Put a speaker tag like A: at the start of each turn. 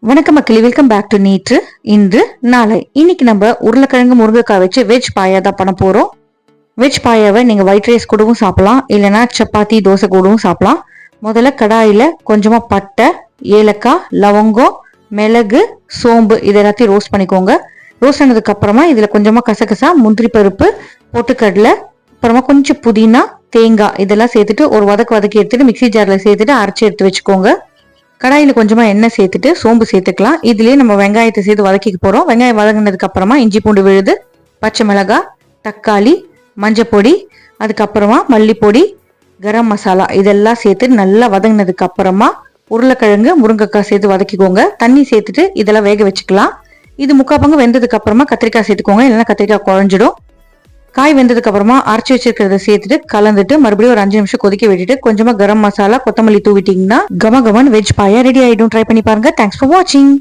A: வணக்கம் மக்களே, welcome back to நேற்று இன்று நாளை. இன்னைக்கு நம்ம உருளைக்கிழங்கு முருங்கைக்காய் வச்சு வெஜ் பாயா தான் பண்ண போறோம். வெஜ் பாயாவை நீங்க ஒயிட் ரைஸ் கூடவும் சாப்பிடலாம், இல்லைன்னா சப்பாத்தி தோசை கூடவும் சாப்பிடலாம். முதல்ல கடாயில கொஞ்சமா பட்டை, ஏலக்காய், லவங்கம், மிளகு, சோம்பு இது எல்லாத்தையும் ரோஸ்ட் பண்ணிக்கோங்க. ரோஸ்ட் ஆனதுக்கு அப்புறமா இதுல கொஞ்சமா கசகசா, முந்திரி பருப்பு, பொட்டுக்கடலை, அப்புறமா கொஞ்சம் புதினா, தேங்காய் இதெல்லாம் சேர்த்துட்டு ஒரு வதக்கி எடுத்துட்டு மிக்சி ஜார்ல சேர்த்துட்டு அரைச்சி எடுத்து வச்சுக்கோங்க. கடாயில் கொஞ்சமா எண்ணெய் சேர்த்துட்டு சோம்பு சேர்த்துக்கலாம். இதுலயே நம்ம வெங்காயத்தை சேர்த்து வதக்கிக்க போறோம். வெங்காயம் வதங்கினதுக்கு அப்புறமா இஞ்சி பூண்டு விழுது, பச்சை மிளகாய், தக்காளி, மஞ்சப்பொடி, அதுக்கப்புறமா மல்லிப்பொடி, கரம் மசாலா இதெல்லாம் சேர்த்து நல்லா வதங்கினதுக்கு அப்புறமா உருளைக்கிழங்கு முருங்கைக்காய் சேர்த்து வதக்கிக்கோங்க. தண்ணி சேர்த்துட்டு இதெல்லாம் வேக வச்சுக்கலாம். இது 3/4 பங்கு வெந்ததுக்கு அப்புறமா கத்திரிக்காய் சேர்த்துக்கோங்க, இல்லைன்னா கத்திரிக்காய் குழஞ்சிடும். காய் வெந்ததுக்கு அப்புறமா அரைச்சி வச்சிருக்கிறத சேர்த்துட்டு கலந்துட்டு மறுபடியும் ஒரு 5 நிமிஷம் கொதிக்க விட்டுட்டு கொஞ்சமா கரம் மசாலா, கொத்தமல்லி தூவிட்டீங்கன்னா கம கமன் வெஜ் பாயா ரெடி ஆயிடும். ட்ரை பண்ணி பாருங்க. தேங்க்ஸ் ஃபார் வாட்சிங்.